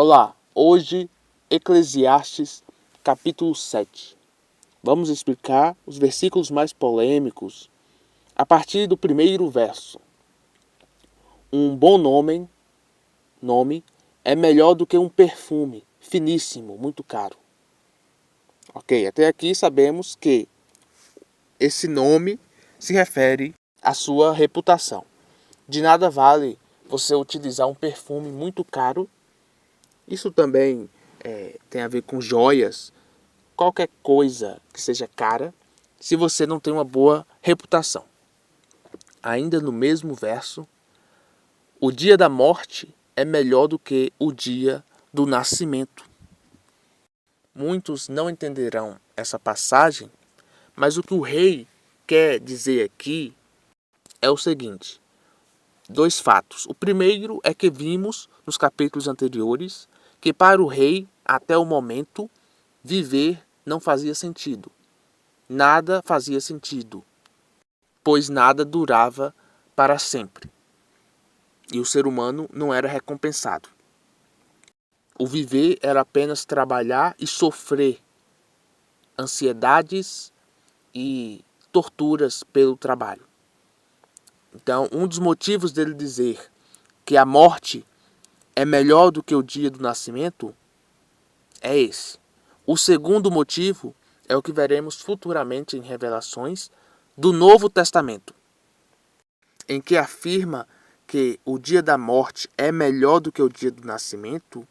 Olá, hoje Eclesiastes capítulo 7. Vamos explicar os versículos mais polêmicos a partir do primeiro verso. Um bom nome é melhor do que um perfume finíssimo, muito caro. Ok, até aqui sabemos que esse nome se refere à sua reputação. De nada vale você utilizar um perfume muito caro. Isso também tem a ver com joias, qualquer coisa que seja cara, se você não tem uma boa reputação. Ainda no mesmo verso, o dia da morte é melhor do que o dia do nascimento. Muitos não entenderão essa passagem, mas o que o rei quer dizer aqui é o seguinte: dois fatos. O primeiro é que vimos nos capítulos anteriores que para o rei, até o momento, viver não fazia sentido. Nada fazia sentido, pois nada durava para sempre. E o ser humano não era recompensado. O viver era apenas trabalhar e sofrer ansiedades e torturas pelo trabalho. Então, um dos motivos dele dizer que a morte é melhor do que o dia do nascimento é esse. O segundo motivo é o que veremos futuramente em revelações do Novo Testamento, em que afirma que o dia da morte é melhor do que o dia do nascimento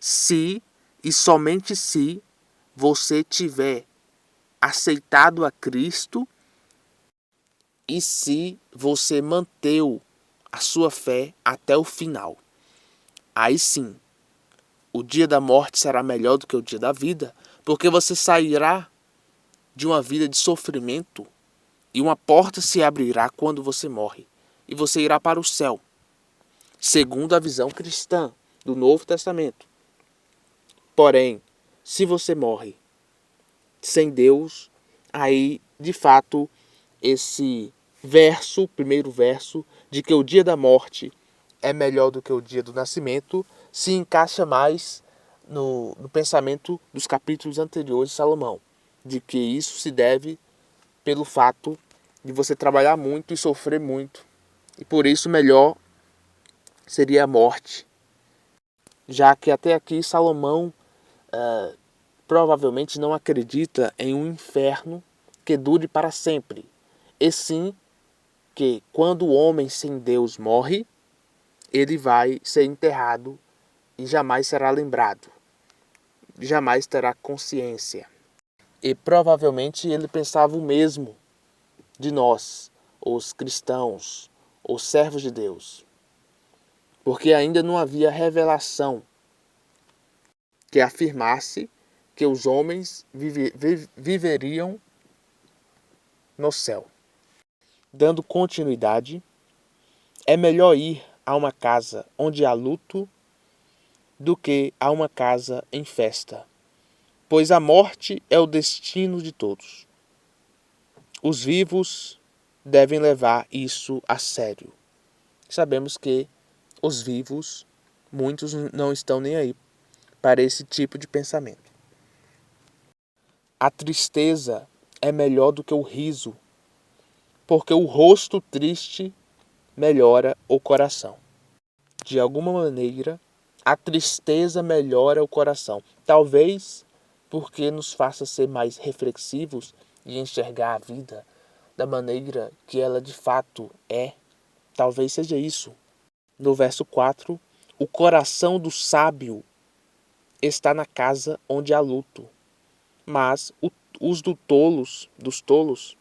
se e somente se você tiver aceitado a Cristo e se você manteve a sua fé até o final. Aí sim, o dia da morte será melhor do que o dia da vida, porque você sairá de uma vida de sofrimento e uma porta se abrirá quando você morre e você irá para o céu, segundo a visão cristã do Novo Testamento. Porém, se você morre sem Deus, aí de fato esse verso, primeiro verso, de que o dia da morte é melhor do que o dia do nascimento, se encaixa mais no pensamento dos capítulos anteriores de Salomão, de que isso se deve pelo fato de você trabalhar muito e sofrer muito, e por isso melhor seria a morte, já que até aqui Salomão provavelmente não acredita em um inferno que dure para sempre, e sim que quando o homem sem Deus morre, ele vai ser enterrado e jamais será lembrado, jamais terá consciência. E provavelmente ele pensava o mesmo de nós, os cristãos, os servos de Deus, porque ainda não havia revelação que afirmasse que os homens viveriam no céu. Dando continuidade, é melhor ir a uma casa onde há luto do que a uma casa em festa, pois a morte é o destino de todos. Os vivos devem levar isso a sério. Sabemos que os vivos, muitos não estão nem aí para esse tipo de pensamento. A tristeza é melhor do que o riso, porque o rosto triste melhora o coração. De alguma maneira, a tristeza melhora o coração. Talvez porque nos faça ser mais reflexivos e enxergar a vida da maneira que ela de fato é. Talvez seja isso. No verso 4, o coração do sábio está na casa onde há luto, mas os dos tolos,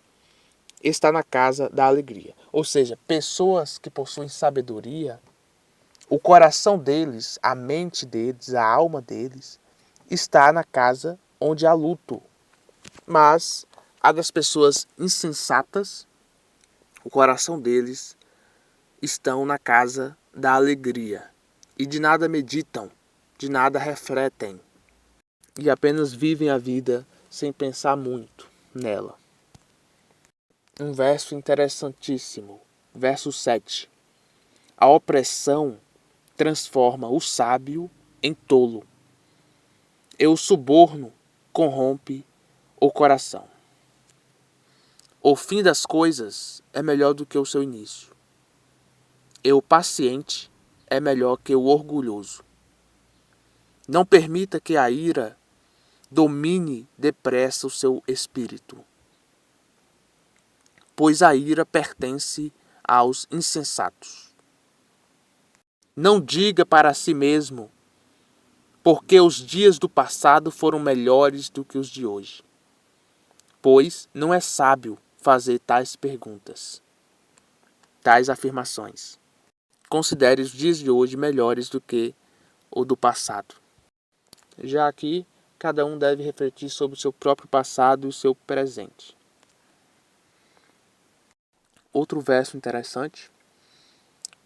está na casa da alegria. Ou seja, pessoas que possuem sabedoria, o coração deles, a mente deles, a alma deles, está na casa onde há luto. Mas a das pessoas insensatas, o coração deles estão na casa da alegria. E de nada meditam, de nada refletem. E apenas vivem a vida sem pensar muito nela. Um verso interessantíssimo, verso 7. A opressão transforma o sábio em tolo, e o suborno corrompe o coração. O fim das coisas é melhor do que o seu início, e o paciente é melhor que o orgulhoso. Não permita que a ira domine depressa o seu espírito, pois a ira pertence aos insensatos. Não diga para si mesmo, porque os dias do passado foram melhores do que os de hoje, pois não é sábio fazer tais perguntas, tais afirmações. Considere os dias de hoje melhores do que o do passado. Já aqui, cada um deve refletir sobre o seu próprio passado e o seu presente. Outro verso interessante.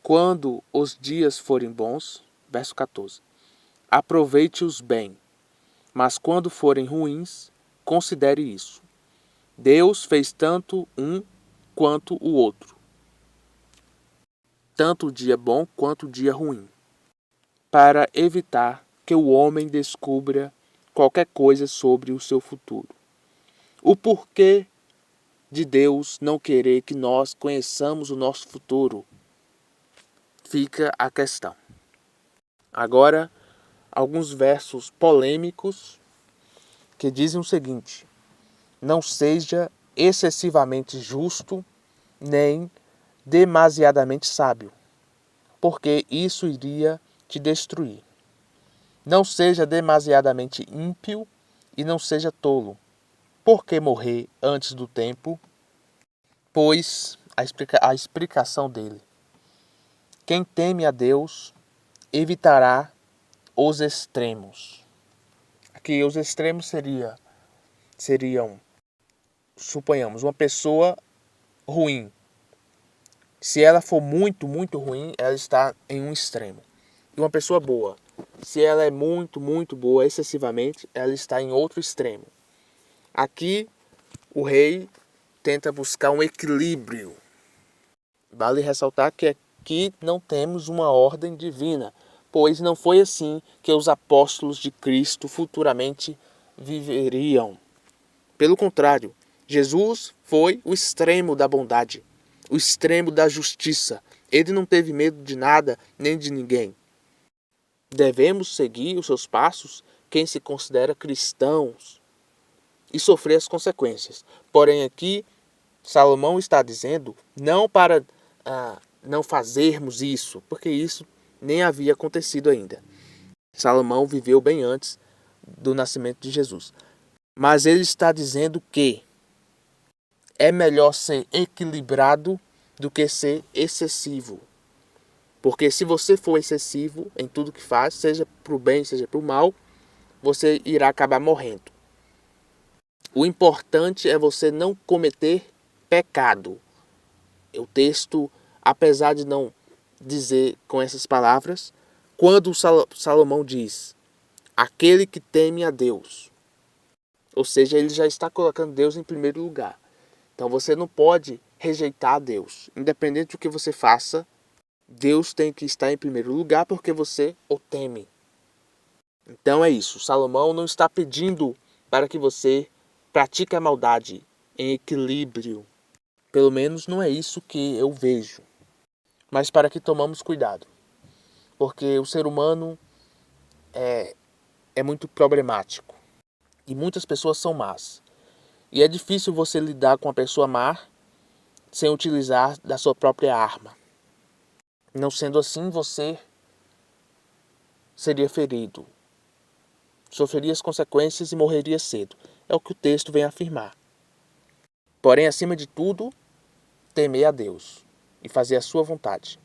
Quando os dias forem bons, verso 14, aproveite-os bem, mas quando forem ruins, considere isso. Deus fez tanto um quanto o outro, tanto o dia bom quanto o dia ruim, para evitar que o homem descubra qualquer coisa sobre o seu futuro. O porquê de Deus não querer que nós conheçamos o nosso futuro? Fica a questão. Agora, alguns versos polêmicos que dizem o seguinte: não seja excessivamente justo, nem demasiadamente sábio, porque isso iria te destruir. Não seja demasiadamente ímpio e não seja tolo, porque morrer antes do tempo? Pois a explicação dele: quem teme a Deus evitará os extremos. Aqui os extremos seriam, suponhamos, uma pessoa ruim. Se ela for muito, muito ruim, ela está em um extremo. E uma pessoa boa, se ela é muito, muito boa, excessivamente, ela está em outro extremo. Aqui, o rei tenta buscar um equilíbrio. Vale ressaltar que aqui não temos uma ordem divina, pois não foi assim que os apóstolos de Cristo futuramente viveriam. Pelo contrário, Jesus foi o extremo da bondade, o extremo da justiça. Ele não teve medo de nada nem de ninguém. Devemos seguir os seus passos quem se considera cristãos e sofrer as consequências. Porém, aqui Salomão está dizendo não para não fazermos isso, porque isso nem havia acontecido ainda. Salomão viveu bem antes do nascimento de Jesus. Mas ele está dizendo que é melhor ser equilibrado do que ser excessivo. Porque se você for excessivo em tudo que faz, seja para o bem, seja para o mal, você irá acabar morrendo. O importante é você não cometer pecado. O texto, apesar de não dizer com essas palavras, quando Salomão diz, aquele que teme a Deus, ou seja, ele já está colocando Deus em primeiro lugar. Então você não pode rejeitar Deus. Independente do que você faça, Deus tem que estar em primeiro lugar porque você o teme. Então é isso. Salomão não está pedindo para que você pratique a maldade em equilíbrio. Pelo menos não é isso que eu vejo. Mas para que tomamos cuidado. Porque o ser humano é muito problemático. E muitas pessoas são más. E é difícil você lidar com uma pessoa má sem utilizar da sua própria arma. Não sendo assim, você seria ferido. Sofreria as consequências e morreria cedo. É o que o texto vem afirmar. Porém, acima de tudo, temer a Deus e fazer a sua vontade.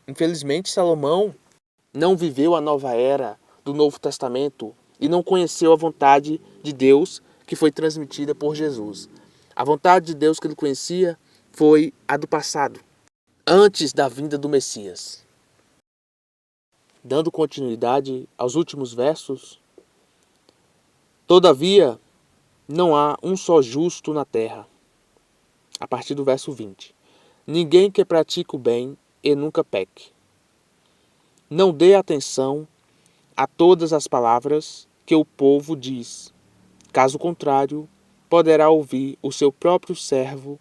Infelizmente, Salomão não viveu a nova era do Novo Testamento e não conheceu a vontade de Deus que foi transmitida por Jesus. A vontade de Deus que ele conhecia foi a do passado, antes da vinda do Messias. Dando continuidade aos últimos versos, todavia, não há um só justo na terra. A partir do verso 20. Ninguém que pratique o bem e nunca peque. Não dê atenção a todas as palavras que o povo diz. Caso contrário, poderá ouvir o seu próprio servo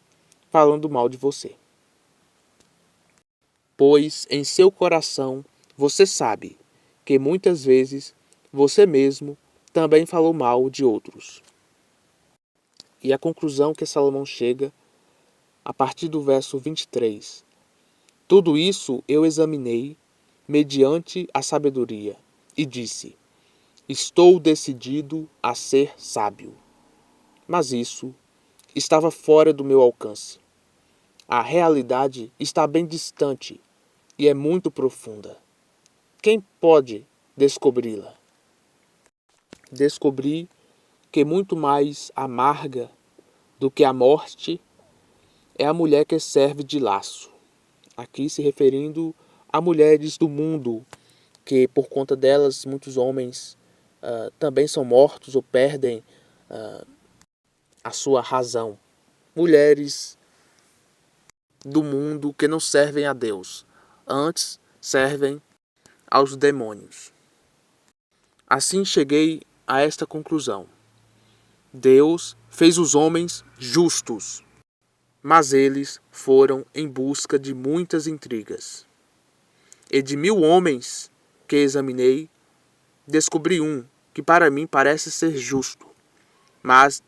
falando mal de você. Pois em seu coração você sabe que muitas vezes você mesmo também falou mal de outros. E a conclusão que Salomão chega, a partir do verso 23. Tudo isso eu examinei mediante a sabedoria e disse: estou decidido a ser sábio. Mas isso estava fora do meu alcance. A realidade está bem distante e é muito profunda. Quem pode descobri-la? Descobri que muito mais amarga do que a morte é a mulher que serve de laço. Aqui se referindo a mulheres do mundo, que por conta delas muitos homens também são mortos ou perdem a sua razão. Mulheres do mundo que não servem a Deus, antes servem aos demônios. Assim cheguei a esta conclusão. Deus fez os homens justos, mas eles foram em busca de muitas intrigas. E de 1000 homens que examinei, descobri um que para mim parece ser justo, mas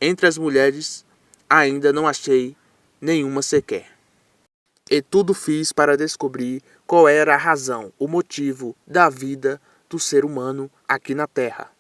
entre as mulheres ainda não achei nenhuma sequer. E tudo fiz para descobrir qual era a razão, o motivo da vida do ser humano aqui na Terra.